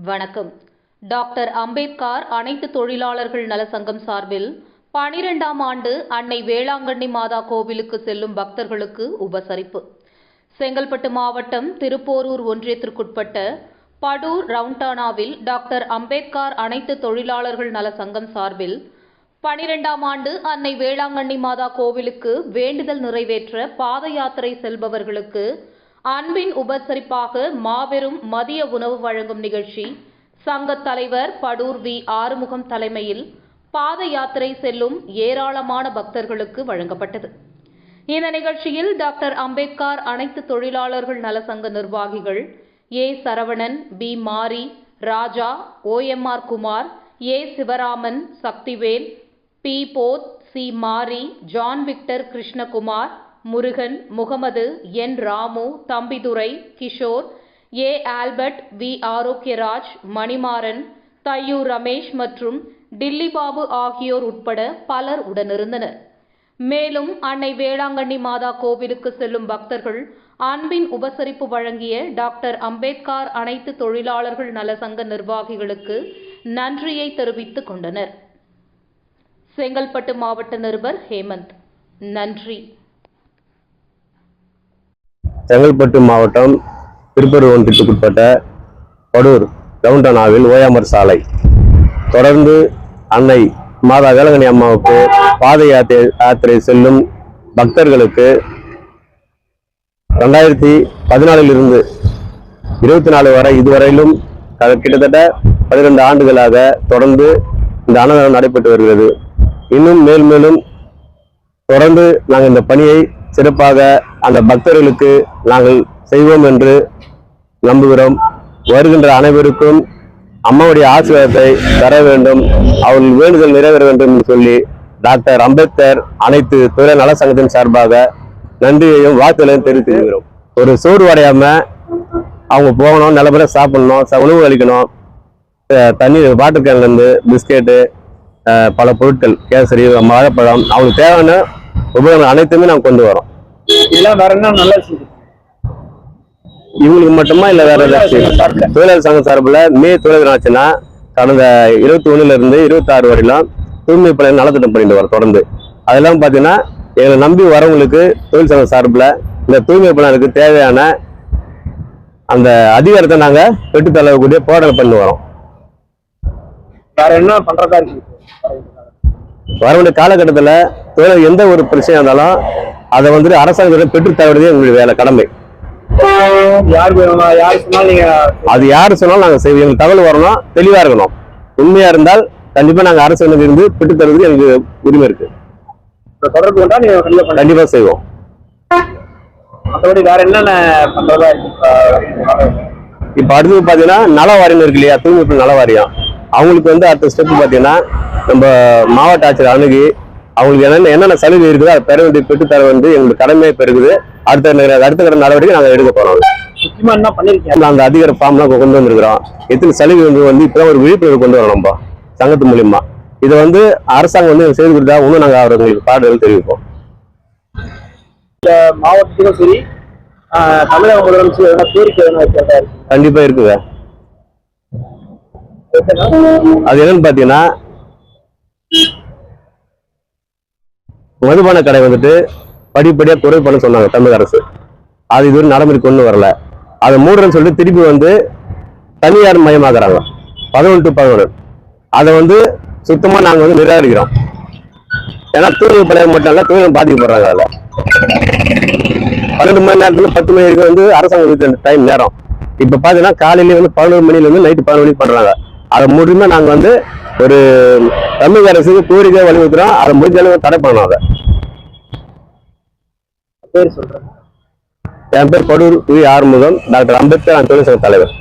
வணக்கம். டாக்டர் அம்பேத்கர் அனைத்து தொழிலாளர்கள் நல சங்கம் சார்பில் 12ஆம் ஆண்டு அன்னை வேளாங்கண்ணி மாதா கோவிலுக்கு செல்லும் பக்தர்களுக்கு உபசரிப்பு. செங்கல்பட்டு மாவட்டம் திருப்போரூர் ஒன்றியத்திற்குட்பட்ட படூர் ரவுண்டானாவில் டாக்டர் அம்பேத்கர் அனைத்து தொழிலாளர்கள் நல சங்கம் சார்பில் 12ஆம் ஆண்டு அன்னை வேளாங்கண்ணி மாதா கோவிலுக்கு வேண்டுதல் நிறைவேற்ற பாத யாத்திரை செல்பவர்களுக்கு அன்பின் உபசரிப்பாக மாபெரும் மதிய உணவு வழங்கும் நிகழ்ச்சி சங்கத் தலைவர் படூர் வி. ஆறுமுகம் தலைமையில் பாத யாத்திரை செல்லும் ஏராளமான பக்தர்களுக்கு வழங்கப்பட்டது. இந்த நிகழ்ச்சியில் டாக்டர் அம்பேத்கர் அனைத்து தொழிலாளர்கள் நல சங்க நிர்வாகிகள் ஏ. Saravanan, P. Mari, Raja, OMR Kumar, A. Sivaraman, Sakthivel, P. போத், C. Mari, John Victor, Krishnakumar, Murugan, Mohammed, N. Ramu, Thambidurai, Kishore, A. Albert, V. Arokiyaraj, Manimaran, Thaiyur Ramesh மற்றும் டில்லி பாபு ஆகியோர் உட்பட பலர் உடனிருந்தனர். மேலும் அன்னை வேளாங்கண்ணி மாதா கோவிலுக்கு செல்லும் பக்தர்கள் அன்பின் உபசரிப்பு வழங்கிய டாக்டர் அம்பேத்கர் அனைத்து தொழிலாளர்கள் நல சங்க நிர்வாகிகளுக்கு நன்றியை தெரிவித்துக் கொண்டனர். செங்கல்பட்டு மாவட்ட நிருபர் ஹேமந்த். நன்றி. செங்கல்பட்டு மாவட்டம் திருப்பூர் ஒன்றியத்துக்குட்பட்ட படூர் ரவுண்டானாவில் ஓயாமர் சாலை தொடர்ந்து அன்னை மாதா வேளாங்கண்ணி அம்மாவுக்கு பாத யாத்திரை செல்லும் பக்தர்களுக்கு 2014 24 வரை இதுவரையிலும் கிட்டத்தட்ட 12 ஆண்டுகளாக தொடர்ந்து இந்த அன்னதானம் நடைபெற்று வருகிறது. இன்னும் மேலும் தொடர்ந்து நாங்கள் இந்த பணியை சிறப்பாக அந்த பக்தர்களுக்கு நாங்கள் செய்வோம் என்று நம்புகிறோம். வருகின்ற அனைவருக்கும் அம்மாவுடைய ஆசீர்வாதத்தை தர வேண்டும், அவர்கள் வேண்டுதல் நிறைவேற வேண்டும் என்று சொல்லி டாக்டர் அம்பேத்கர் அனைத்து தொழில் நல சங்கத்தின் சார்பாக நன்றியையும் வாழ்த்துக்களையும் தெரிவித்துக்கிறோம். ஒரு சோர்வு அடையாம அவங்க போகணும், நல்ல முறை சாப்பிடணும், உணவு அளிக்கணும், தண்ணீர் வாட்டர் கேன்லேருந்து பிஸ்கெட்டு, பல பொருட்கள், கேசரி, வாழைப்பழம், அவங்களுக்கு தேவையான உபகரணங்கள் அனைத்துமே நாங்கள் கொண்டு வரோம். இதெல்லாம் வேற என்ன நல்ல இவங்களுக்கு மட்டுமா இல்ல வேற ஏதாச்சும்? தொழிலாளர் சங்க சார்பில் மே தொழிலாளர் ஆச்சுன்னா கடந்த 21 26 வரையிலும் தூய்மை பணிகள் நலத்திட்டம் பண்ணிட்டு வரோம் தொடர்ந்து. அதெல்லாம் பார்த்தீங்கன்னா எங்களை நம்பி வரவங்களுக்கு தொழில் சங்க சார்பில் இந்த தூய்மை பணிகளுக்கு தேவையான அந்த அதிகாரத்தை நாங்கள் பெற்றுத்தரக்கூடிய போராட்டம் பண்ணி வரோம். வேற என்ன பண்றதா இருக்கு? வரவேண்டிய காலகட்டத்தில் தொழில் எந்த ஒரு பிரச்சனை இருந்தாலும் அதை வந்து அரசாங்கத்தை பெற்றுத்தருவதே எங்களுடைய வேலை, கடமை. யார் சொன்னாலும் நீங்க அது யாரு சொன்னாலும் நாங்கள் செய்வோம். எங்களுக்கு தகவல் வரணும், தெளிவா இருக்கணும். உண்மையா இருந்தால் கண்டிப்பா நாங்கள் அரசாங்கத்தில் இருந்து பெற்றுத்தருவதற்கு எங்களுக்கு உரிமை இருக்கு. தொடர்பு கொண்டா நீங்க கண்டிப்பா செய்வோம். மற்றபடி வேற என்னென்ன பண்றதா இருக்கு? இப்ப அடுத்து பாத்தீங்கன்னா நல வாரியம் இருக்கு இல்லையா, தூய்மை நல வாரியம், அவங்களுக்கு வந்து அடுத்த ஸ்டெப் பாத்தீங்கன்னா நம்ம மாவட்ட ஆட்சியர் அணுகி அவங்களுக்கு என்னென்ன சலுகை இருக்குதோ அதை பெற வேண்டிய பெற்றுத்தர வந்து எங்களுக்கு கடமையை பெருகுது. அடுத்த கட்ட நடவடிக்கை நாங்கள் எடுக்க போறோம். முக்கியமா என்ன பண்ணிருக்கீங்க? அந்த அதிகார ஃபார்ம்லாம் கொண்டு வந்திருக்கிறோம். எத்தனை சலுகை வந்து இப்பதான் ஒரு விழிப்புணர்வு கொண்டு வரோம் நம்ம சங்கத்து மூலியமா. இதை வந்து அரசாங்கம் வந்து செய்து கொடுத்தா இன்னும் நாங்கள் அவர்களுக்கு பாடல்கள் தெரிவிப்போம். மாவட்டத்திலும் சரி, தமிழக முதலமைச்சர் கோரிக்கை கண்டிப்பா இருக்குங்க. அது என்னன்னு பாத்தீங்கன்னா மதுபான கடை வந்துட்டு படிப்படியா குறை பண்ண சொன்னாங்க தமிழக அரசு. அது இதுவரை நடைமுறை கொண்டு வரல. அதை மூடுறன்னு சொல்லிட்டு திருப்பி வந்து தனியார் மயமாக்குறாங்க 11 to 11. அதை வந்து சுத்தமா நாங்க வந்து நிராகரிக்கிறோம். ஏன்னா தூய்மை பணியாளர் மட்டும் இல்ல, தூய்மை பாதிக்கப்படுறாங்க. அதில் 12 மணி நேரத்துல 10 மணி வரைக்கும் வந்து அரசாங்கம் டைம் நேரம். இப்ப பாத்தீங்கன்னா காலையில வந்து 11 மணில இருந்து நைட்டு 11 மணிக்கு பண்றாங்க. அதை முடியுமே நாங்க வந்து ஒரு தமிழக அரசுக்கு கோரிக்கை வலியுறுத்துறோம். அதை முடிஞ்ச அளவு தடை பண்ணணும். அதை பேர் சொல்றேன். என் பேர் படூர் வி. ஆறுமுகம், டாக்டர் அம்பேத்கர் தொழிற்சங்க தலைவர்.